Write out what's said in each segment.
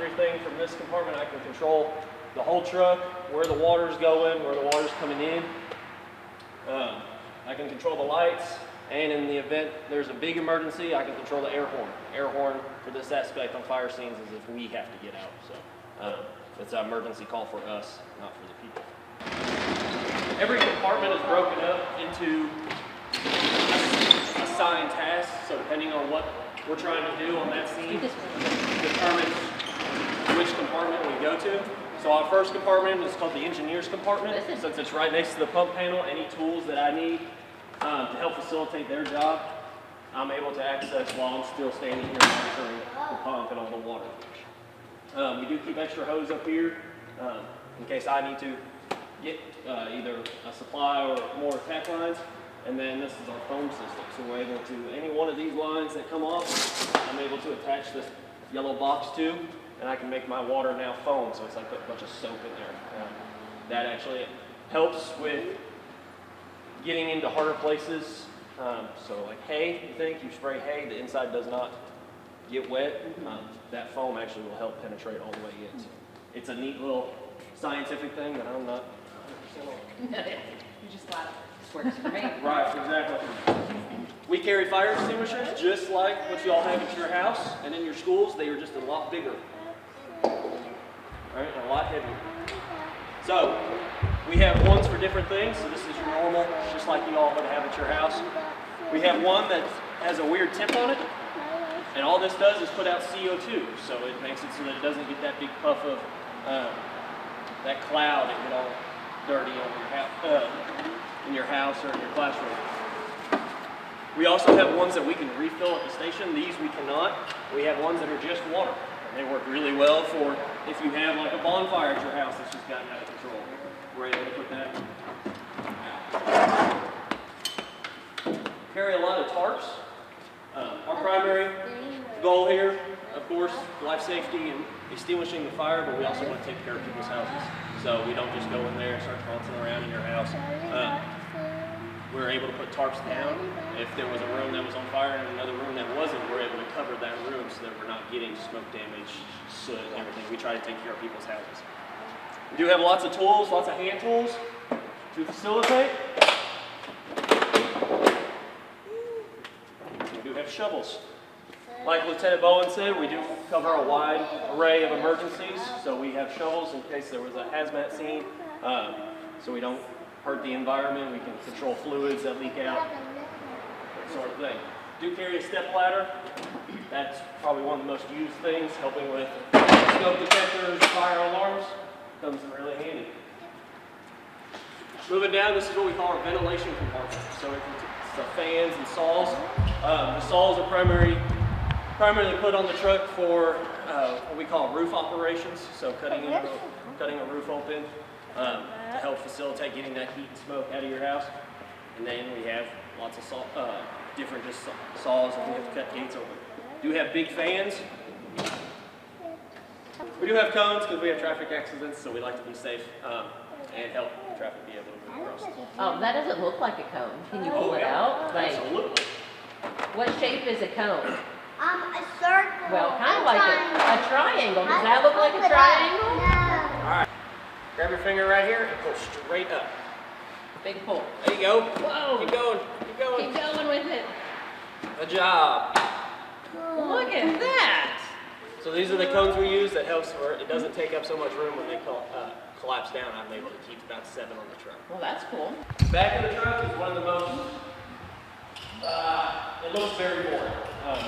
everything from this compartment. I can control the whole truck, where the water's going, where the water's coming in. I can control the lights, and in the event there's a big emergency, I can control the air horn. Air horn for this aspect on fire scenes is if we have to get out. So it's an emergency call for us, not for the people. Every compartment is broken up into assigned tasks, so depending on what we're trying to do on that scene, determines which compartment we go to. So our first compartment is called the engineer's compartment. Since it's right next to the pump panel, any tools that I need to help facilitate their job, I'm able to access while I'm still standing here monitoring the pump and all the water. We do keep extra hose up here in case I need to get either a supply or more tack lines. And then this is our foam system. So we're able to, any one of these lines that come off, I'm able to attach this yellow box to, and I can make my water now foam. So it's like a bunch of soap in there. That actually helps with getting into harder places. So like hay, you spray hay, the inside does not get wet. That foam actually will help penetrate all the way in. So it's a neat little scientific thing that I'm not 100% on. You're just glad it works for me. Right, exactly. We carry fire extinguishers just like what you all have at your house and in your schools. They are just a lot bigger. Alright, a lot heavier. So, we have ones for different things. So this is your normal, just like you all would have at your house. We have one that has a weird tip on it. And all this does is put out CO2. So it makes it so that it doesn't get that big puff of that cloud and get all dirty on in your house or in your classroom. We also have ones that we can refill at the station. These we cannot. We have ones that are just water. And they work really well for if you have like a bonfire at your house that's just gotten out of control. We're able to put that out. Carry a lot of tarps. Our primary goal here, of course, life safety and extinguishing the fire, but we also want to take care of people's houses. So we don't just go in there and start bouncing around in your house. We're able to put tarps down. If there was a room that was on fire and another room that wasn't, we're able to cover that room so that we're not getting smoke damage, soot, and everything. We try to take care of people's houses. We do have lots of tools, lots of hand tools to facilitate. We do have shovels. Like Lieutenant Bowen said, we do cover a wide array of emergencies. So we have shovels in case there was a hazmat scene, so we don't hurt the environment. We can control fluids that leak out, that sort of thing. Do carry a step ladder. That's probably one of the most used things, helping with smoke detectors, fire alarms. Comes in really handy. Moving down, this is what we call our ventilation compartment. So it's the fans and saws. The saws are primarily put on the truck for what we call roof operations. So cutting a roof open to help facilitate getting that heat and smoke out of your house. And then we have lots of different saws that we have to cut gates open. Do have big fans. We do have cones because we have traffic accidents, so we like to be safe and help traffic be able to move across. That doesn't look like a cone. Can you pull it out? Like, absolutely. what shape is a cone? A circle. Well, kind of like a triangle. Does that look like a triangle? No. All right. Grab your finger right here and pull straight up. Big pull. There you go. Whoa. Keep going. Keep going. Keep going with it. Good job. Look at that. So these are the cones we use that helps where it doesn't take up so much room when they collapse down. I'm able to keep about 7 on the truck. Well, that's cool. Back of the truck is one of the most, it looks very boring.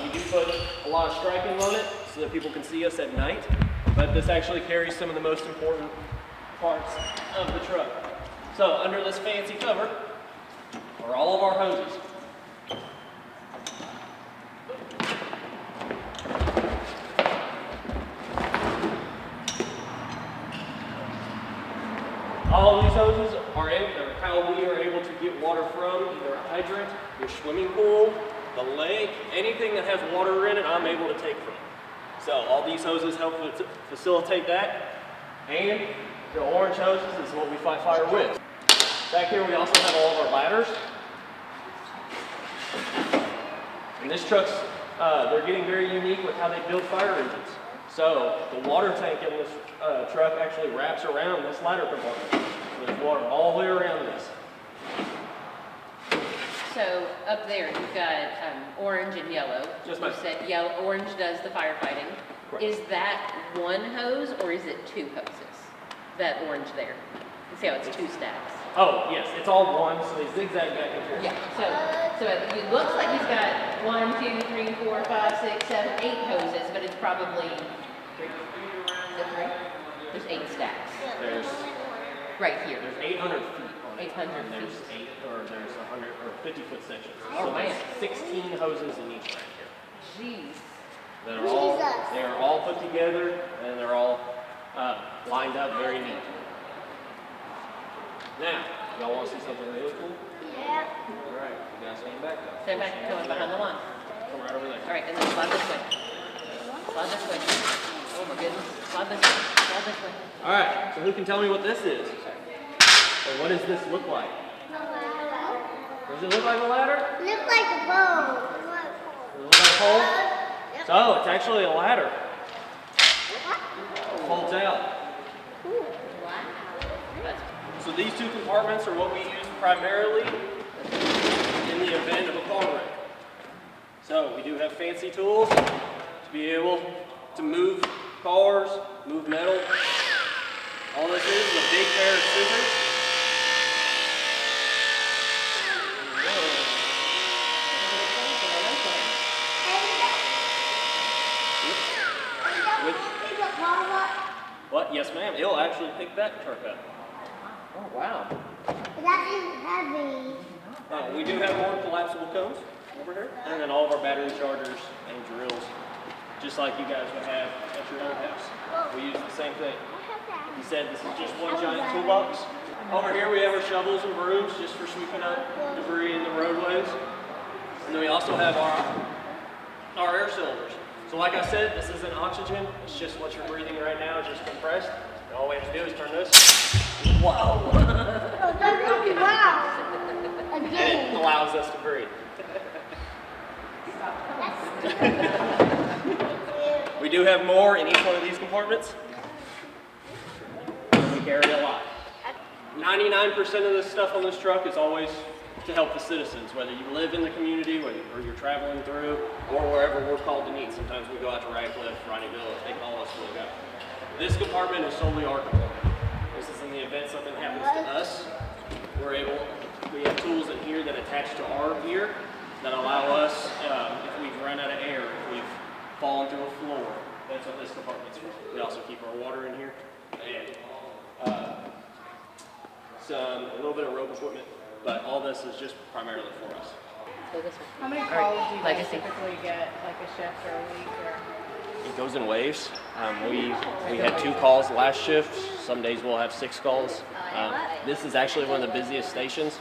We do put a lot of striping on it so that people can see us at night, but this actually carries some of the most important parts of the truck. So under this fancy cover are all of our hoses. All of these hoses are how we are able to get water from either a hydrant, your swimming pool, the lake, anything that has water in it, I'm able to take from. So all these hoses help facilitate that. And the orange hoses is what we fight fire with. Back here we also have all of our ladders. And this truck's, they're getting very unique with how they build fire engines. So the water tank in this truck actually wraps around this ladder compartment. So there's water all the way around this. So up there, you've got orange and yellow. Yes, You ma'am. said yellow, orange does the firefighting. Correct. Is that one hose or is it two hoses? That orange there. You see how it's two stacks? Oh, yes, it's all one, so they zigzag back and forth. Yeah. So it looks like he's got 1, 2, 3, 4, 5, 6, 7, 8 hoses, but it's probably three. Is it three? There's 8 stacks There's right here. 800 feet on it. 800 and there's feet. there's 100 or 50-foot sections. Oh, so man. there's 16 hoses in each right here. Jeez. That are all, they are all put together and they're all lined up very neat. Now, y'all want to see something really cool? Yeah. All right, you guys stand back though. Stand back, going behind the line. Come right over there. All right, and then slide this way. Slide this way. Oh my goodness. Slide this way. Slide this way. All right, so who can tell me what this is? Or what does this look like? Does it look like a ladder? Looks like a bow. Does it look like a pole? Yep. So, it's actually a ladder. It folds out. So these two compartments are what we use primarily in the event of a car wreck. So we do have fancy tools to be able to move cars, move metal. All this is a big pair of scissors. What? Yes, ma'am. It'll actually pick that truck up. Oh, wow. That is heavy. We do have more collapsible cones over here, and then all of our battery chargers and drills, just like you guys would have at your own house. We use the same thing. You said this is just one giant toolbox. Over here we have our shovels and brooms just for sweeping up debris in the roadways. And then we also have our air cylinders. So like I said, this isn't oxygen, it's just what you're breathing right now, it's just compressed. And all we have to do is turn this. Whoa! Oh, that's wow. And Again. it allows us to breathe. We do have more in each one of these compartments. We carry a lot. 99% of the stuff on this truck is always to help the citizens, whether you live in the community or you're traveling through, or wherever we're called to meet. Sometimes we go out to Rineyville, if they call us, we'll go. This compartment is solely our compartment. This is in the event something happens to us. We have tools in here that attach to our gear that allow us, if we've run out of air, if we've fallen through a floor, that's what this compartment's for. We also keep our water in here and a little bit of rope equipment, but all this is just primarily for us. So this one. How many All calls right, do you legacy. guys typically get, like a shift or a week or? It goes in waves. We had 2 calls last shift. Some days we'll have 6 calls. This is actually one of the busiest stations.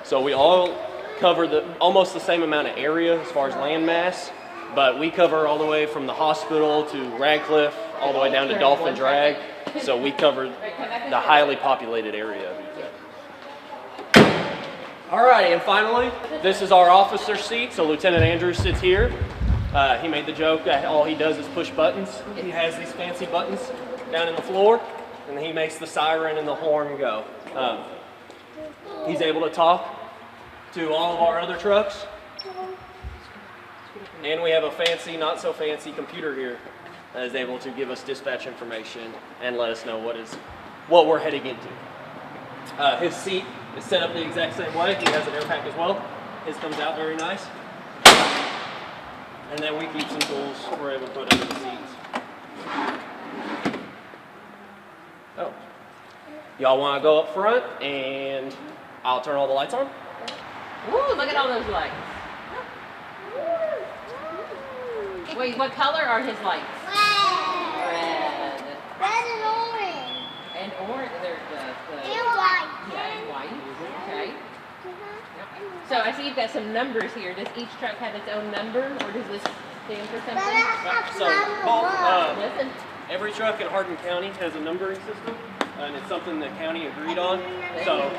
So we all cover almost the same amount of area as far as land mass, but we cover all the way from the hospital to Radcliffe, all the way down to Dolphin Drag. So we cover the highly populated area. Alrighty, and finally, this is our officer seat. So Lieutenant Andrews sits here. He made the joke that all he does is push buttons. He has these fancy buttons down in the floor, and he makes the siren and the horn go. He's able to talk to all of our other trucks. And we have a fancy, not so fancy computer here that is able to give us dispatch information and let us know what we're heading into. His seat is set up the exact same way. He has an air pack as well. His comes out very nice. And then we keep some tools we're able to put under the seats. Oh. Y'all want to go up front and I'll turn all the lights on? Woo, look at all those lights. Wait, what color are his lights? Red. Red and orange. And orange, they're And white. yeah, and white. Okay. So I see you've got some numbers here. Does each truck have its own number, or does this stand for But something? that's So, not both, Listen. every truck in Hardin County has a numbering system, and it's something the county agreed on. So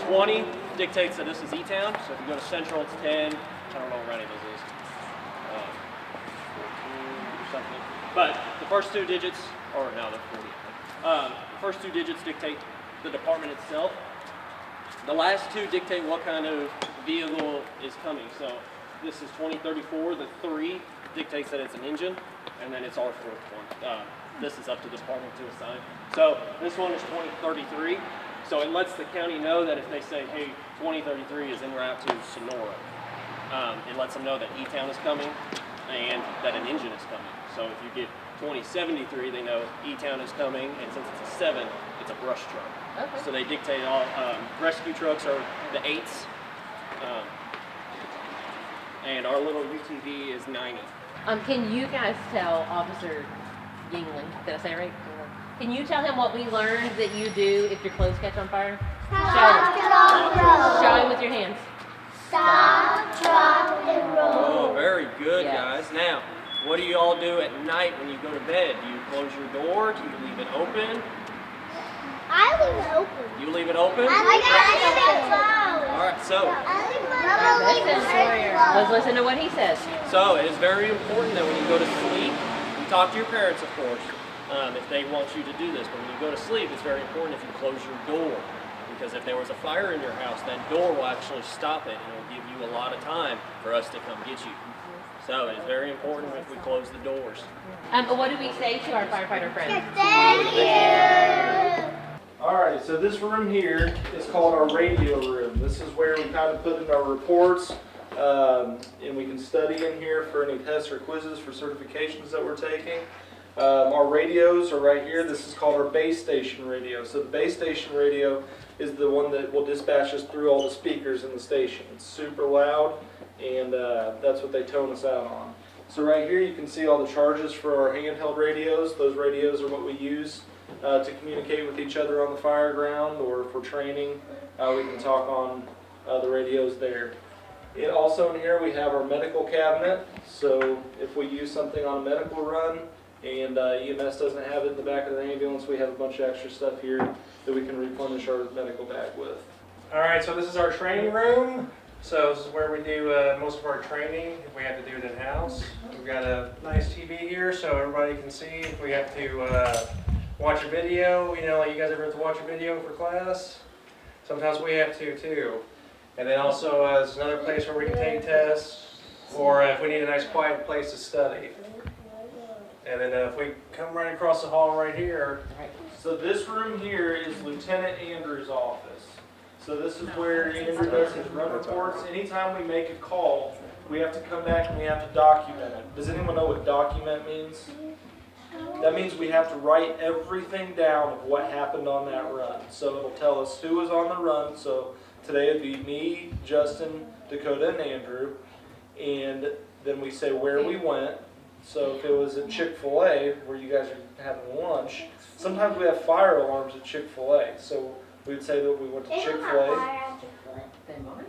20 dictates that this is E-Town. So if you go to Central, it's 10. I don't know what Rineyville is. 14 or something. But the first two digits, or no, they're 40. The first two digits dictate the department itself. The last two dictate what kind of vehicle is coming. So this is 2034. The 3 dictates that it's an engine, and then it's our 4th one. This is up to the department to assign. So this one is 2033. So it lets the county know that if they say, hey, 2033 is en route to Sonora, it lets them know that E-Town is coming and that an engine is coming. So if you get 2073, they know E-Town is coming, and since it's a 7, it's a brush truck. Okay. So they dictate all, rescue trucks are the 8s, and our little UTV is 90. Can you guys tell Officer Yingling, did I say it right? Can you tell him what we learned that you do if your clothes catch on fire? Stop, drop, roll. Show him with your hands. Stop, drop, and roll. Oh, very good, Yes. guys. Now, what do you all do at night when you go to bed? Do you close your door? Do you leave it open? I leave it open. You leave it open? I leave it closed. All right, so Let's listen to what he says. it is very important that when you go to sleep, you talk to your parents, of course, if they want you to do this. But when you go to sleep, it's very important if you close your door, because if there was a fire in your house, that door will actually stop it, and it will give you a lot of time for us to come get you. So it is very important if we close the doors. What do we say to our firefighter friends? Thank you. Alright, so this room here is called our radio room. This is where we kind of put in our reports, and we can study in here for any tests or quizzes for certifications that we're taking. Our radios are right here. This is called our base station radio. So the base station radio is the one that will dispatch us through all the speakers in the station. It's super loud, and that's what they tone us out on. So right here you can see all the charges for our handheld radios. Those radios are what we use to communicate with each other on the fire ground, or for training. We can talk on the radios there. Also in here we have our medical cabinet. So if we use something on a medical run and EMS doesn't have it in the back of the ambulance, we have a bunch of extra stuff here that we can replenish our medical bag with. Alright, so this is our training room. So this is where we do most of our training if we have to do it in-house. We've got a nice TV here so everybody can see. If we have to watch a video, you know, like you guys ever have to watch a video for class? Sometimes we have to too. And then also there's another place where we can take tests, or if we need a nice quiet place to study. And then if we come right across the hall right here. So this room here is Lieutenant Andrew's office. So this is where Andrew does his run reports. Anytime we make a call, we have to come back and we have to document it. Does anyone know what document means? That means we have to write everything down of what happened on that run. So it'll tell us who was on the run. So today it'd be me, Justin, Dakota, and Andrew. And then we say where we went. So if it was at Chick-fil-A, where you guys are having lunch, sometimes we have fire alarms at Chick-fil-A. So we'd say that we went to Chick-fil-A. They might.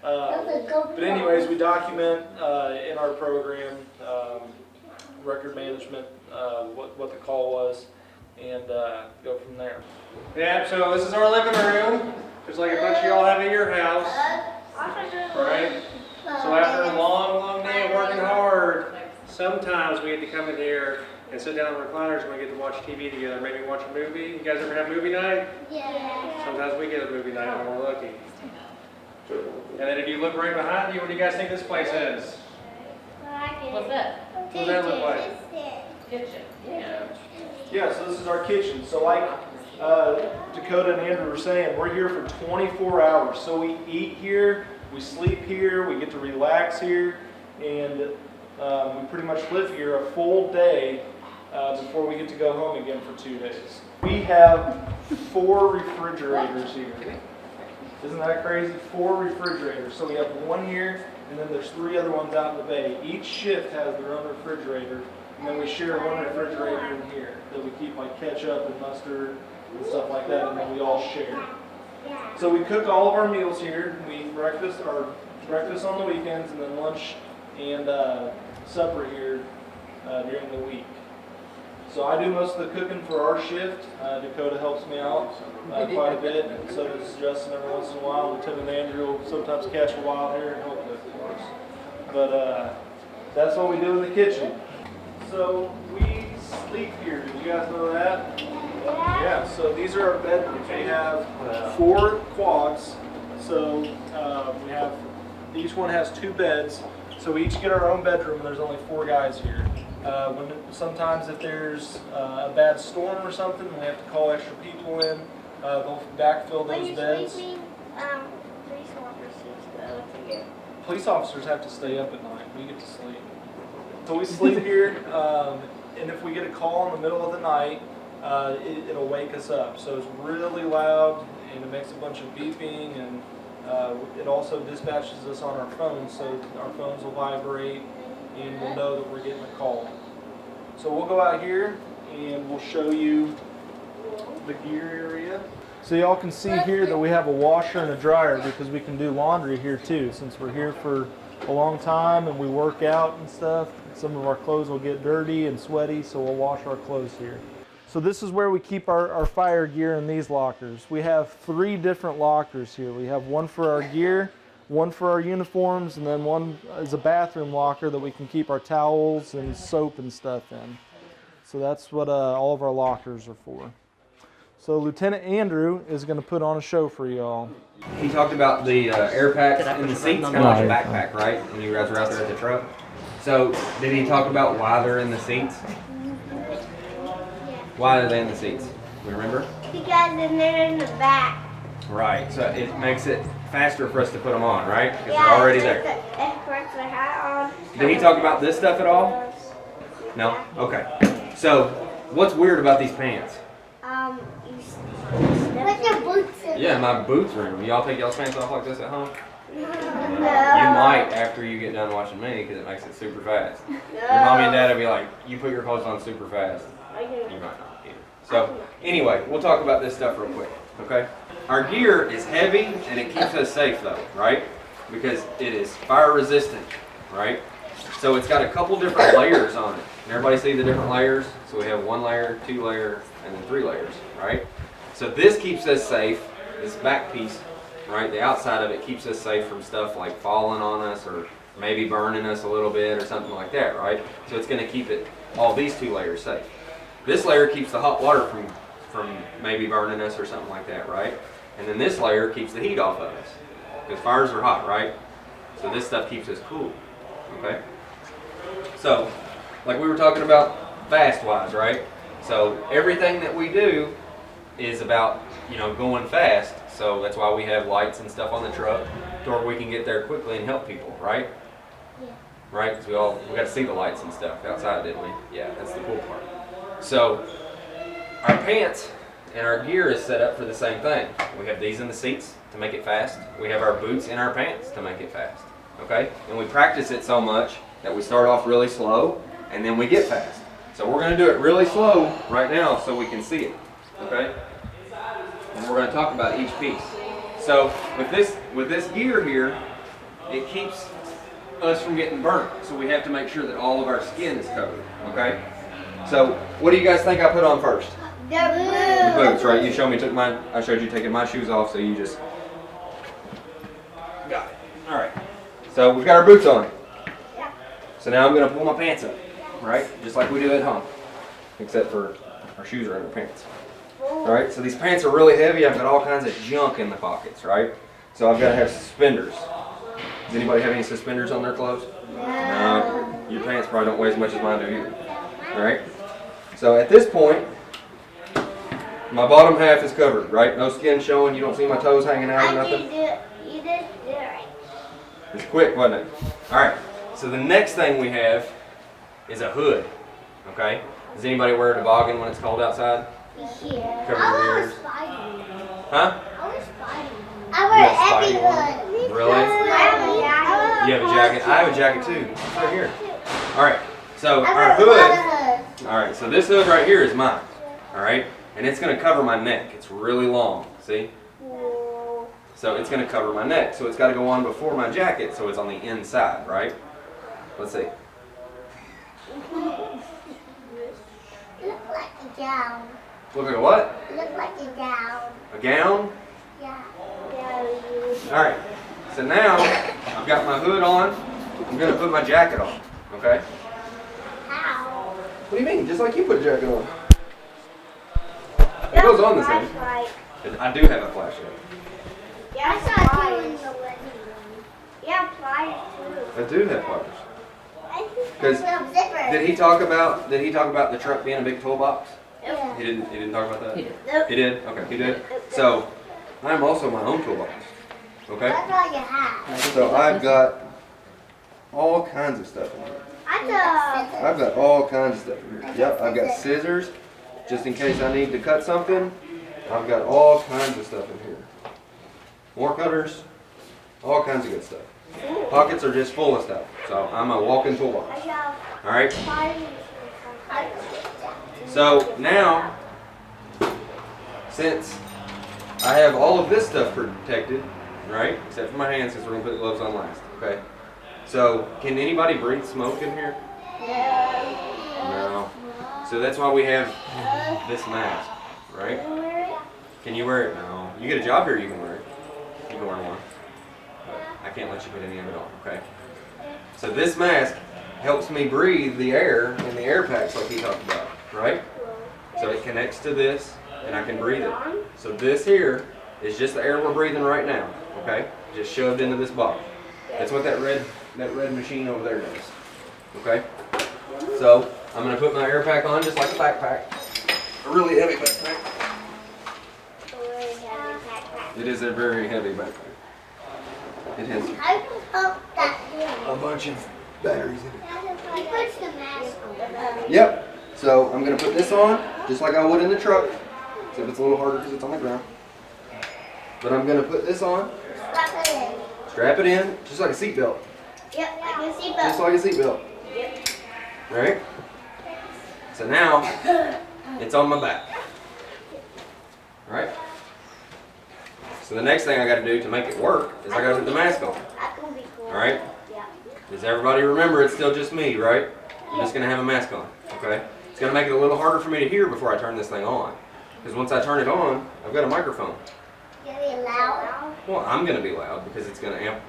But anyways, we document in our program record management, what the call was, and go from there. Yeah, so this is our living room, just like a bunch of y'all have at your house, right? So after a long, long day of working hard, sometimes we get to come in here and sit down in recliners and we get to watch TV together, maybe watch a movie. You guys ever have movie night? Yeah. Sometimes we get a movie night when we're lucky. And then if you look right behind you, what do you guys think this place is? What's that? What does that look like? Kitchen. Yeah. Yeah, so this is our kitchen. So like Dakota and Andrew were saying, we're here for 24 hours. So we eat here, we sleep here, we get to relax here, and we pretty much live here a full day before we get to go home again for 2 days. We have 4 refrigerators here. Isn't that crazy? 4 refrigerators. So we have one here, and then there's 3 other ones out in the bay. Each shift has their own refrigerator, and then we share one refrigerator in here that we keep like ketchup and mustard and stuff like that, and then we all share. So we cook all of our meals here. We eat breakfast on the weekends, and then lunch and supper here during the week. So I do most of the cooking for our shift. Dakota helps me out quite a bit, and so does Justin every once in a while. Lieutenant Andrew will sometimes catch a wild hair and help cook for us. But That's what we do in the kitchen. So we sleep here. Did you guys know that? Yeah, so these are our bedrooms. We have 4 quads. So we have, each one has 2 beds. So we each get our own bedroom, and there's only 4 guys here. Sometimes if there's a bad storm or something, we have to call extra people in. They'll backfill those beds. Sleeping, police officers go to you. Police officers have to stay up at night. We get to sleep. So we sleep here, and if we get a call in the middle of the night, it'll wake us up. So it's really loud, and it makes a bunch of beeping, and it also dispatches us on our phones, so our phones will vibrate, and we'll know that we're getting a call. So we'll go out here, and we'll show you the gear area. So y'all can see here that we have a washer and a dryer because we can do laundry here too. Since we're here for a long time and we work out and stuff, some of our clothes will get dirty and sweaty, so we'll wash our clothes here. So this is where we keep our fire gear in these lockers. We have 3 different lockers here. We have one for our gear, one for our uniforms, and then one is a bathroom locker that we can keep our towels and soap and stuff in. So that's what all of our lockers are for. So Lieutenant Andrew is going to put on a show for y'all. He talked about the air packs in the seats, kind of like a backpack, right? When you guys were out there at the truck. So did he talk about why they're in the seats? Why are they in the seats? We remember? Because then they're in the back. Right. So it makes it faster for us to put them on, right? Because they're already there. It puts the hat on. Did he talk about this stuff at all? No? Okay. So what's weird about these pants? Put your boots in. Yeah, my boots are in them. Y'all take y'all's pants off like this at home? No. You might after you get done watching me because it makes it super fast. Your mommy and dad will be like, you put your clothes on super fast. You might not either. So anyway, we'll talk about this stuff real quick, okay? Our gear is heavy and it keeps us safe though, right? Because it is fire resistant, right? So it's got a couple different layers on it. Can everybody see the different layers? So we have 1 layer, 2 layer, and then 3 layers, right? So this keeps us safe, this back piece, right? The outside of it keeps us safe from stuff like falling on us or maybe burning us a little bit or something like that, right? So it's going to keep it, all these 2 layers safe. This layer keeps the hot water from maybe burning us or something like that, right? And then this layer keeps the heat off of us because fires are hot, right? So this stuff keeps us cool, okay? So, like we were talking about fast-wise, right? So everything that we do is about, going fast. So that's why we have lights and stuff on the truck to where we can get there quickly and help people, right? Yeah. Right? Because we got to see the lights and stuff outside, didn't we? Yeah, that's the cool part. So our pants and our gear is set up for the same thing. We have these in the seats to make it fast. We have our boots in our pants to make it fast, okay? And we practice it so much that we start off really slow and then we get fast. So we're going to do it really slow right now so we can see it, okay? And we're going to talk about each piece. So with this gear here, it keeps us from getting burnt. So we have to make sure that all of our skin is covered, okay? So what do you guys think I put on first? The Boots, right? You showed me I showed you taking my shoes off, so you just got it. All right. So we've got our boots on. Yeah. So now I'm going to pull my pants up, right? Just like we do at home, except for our shoes are in our pants. All right. So these pants are really heavy. I've got all kinds of junk in the pockets, right? So I've got to have suspenders. Does anybody have any suspenders on their clothes? No. Your pants probably don't weigh as much as mine do either. All right. So at this point, my bottom half is covered, right? No skin showing. You don't see my toes hanging out or nothing. You did it right. It's quick, wasn't it? All right. So the next thing we have is a hood. Okay. Does anybody wear a toboggan when it's cold outside? Yeah. Cover I your wear ears. Spidey. Huh? I wear Spidey. I wear every hood. Really? I have a jacket. You have a jacket? I have a jacket too. It's right here. All right. So I our wear a hood. lot of hoods. All right. So this hood right here is mine. All right. And it's going to cover my neck. It's really long. See? Whoa. So it's going to cover my neck. So it's got to go on before my jacket, so it's on the inside, right? Let's see. Look like a gown. Look like a what? Look like a gown. A gown? Yeah. All right. So now I've got my hood on. I'm going to put my jacket on. Okay? How? What do you mean? Just like you put a jacket on. It goes on the same. Flashlight. I do have a flashlight. Yeah, I saw you in the living room. Yeah, pliers too. I do have pliers. I think 'Cause that's a zipper. Did he talk about the truck being a big toolbox? Yeah. He didn't talk about that? He did. Nope. He did? Okay, he did. So I'm also my own toolbox. Okay? That's all you have. So I've got all kinds of stuff in here. I've got all kinds of stuff in here. Yep, I've got scissors, just in case I need to cut something. I've got all kinds of stuff in here. More cutters, all kinds of good stuff. Pockets are just full of stuff. So I'm a walking toolbox. I got All right? pliers. So now, since I have all of this stuff protected, right? Except for my hands, because we're gonna put gloves on last. Okay. So can anybody breathe smoke in here? No. So that's why we have this mask, right? Can you wear it? No. You get a job here, you can wear it. You can wear one. But I can't let you put any of it on, okay? So this mask helps me breathe the air in the air packs like he talked about, right? So it connects to this and I can breathe it. So this here is just the air we're breathing right now, okay? Just shoved into this bottle. That's what that red machine over there does, okay? So I'm gonna put my air pack on just like a backpack. A really heavy backpack. It is a very heavy backpack. It has I hope that a bunch of batteries in it. he puts the mask on. Yep. So I'm gonna put this on just like I would in the truck. Except it's a little harder because it's on the ground. But I'm gonna put this on, Strap it in. strap it in, just like a seatbelt. Yep, like a Just seatbelt. like a seatbelt. Yep. Right? So now it's on my back. Right? So the next thing I gotta do to make it work is I gotta put the mask on. That's gonna be cool. Alright? Yeah. Does everybody remember it's still just me, right? I'm just gonna have a mask on. Okay? It's gonna make it a little harder for me to hear before I turn this thing on. Because once I turn it on, I've got a microphone. Gonna be loud. Well, I'm gonna be loud because it's gonna amp,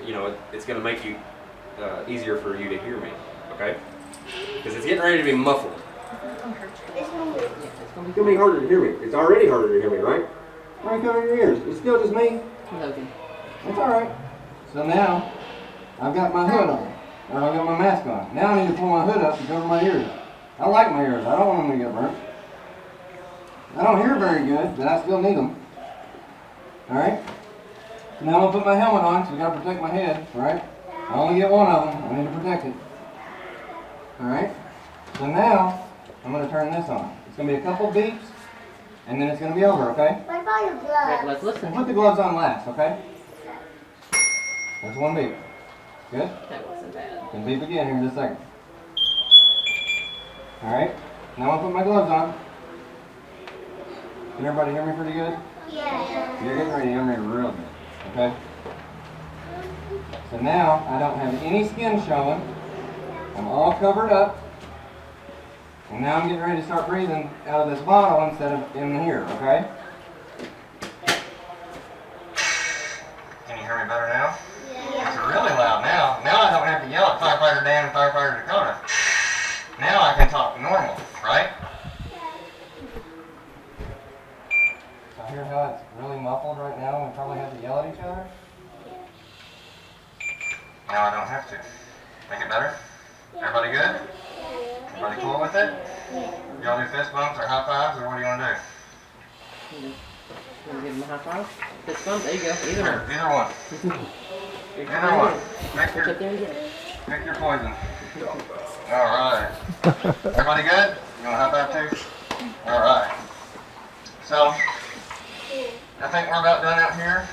it's gonna make you easier for you to hear me. Okay? Because it's getting ready to be muffled. This one will. It's gonna be harder to hear me. It's already harder to hear me, right? Why cover your ears? It's still just me. Logan. That's all right. So now I've got my hood on. Or I've got my mask on. Now I need to pull my hood up and cover my ears. I like my ears. I don't want them to get burnt. I don't hear very good, but I still need them. All right. So now I'm gonna put my helmet on, so I gotta protect my head. All right. I only get one of them. I need to protect it. All right. So now I'm gonna turn this on. It's gonna be a couple beeps, and then it's gonna be over. Okay. What about your Right, gloves? let's listen. We'll put the gloves on last. Okay. That's one beep. Good. That wasn't bad. Can beep again here in just a second. Alright, now I'll put my gloves on. Can everybody hear me pretty good? Yeah. You're getting ready to hear me real good, okay? So now I don't have any skin showing. I'm all covered up. And now I'm getting ready to start breathing out of this bottle instead of in here, okay? Can you hear me better now? It's really loud now. Now I don't have to yell at Firefighter Dan and Firefighter Dakota. Now I can talk normal, right? So hear how it's really muffled right now and we probably have to yell at each other? Now I don't have to. Make it better? Everybody good? Everybody cool with it? Y'all do fist bumps or high fives or what do you want to do? You want to give him a high five? This one? There you go. Either one. Either one. You're Either fine. one. Reach up there and get it. Pick your poison. Alright. Everybody good? You want a high five too? Alright. So, I think we're about done out here.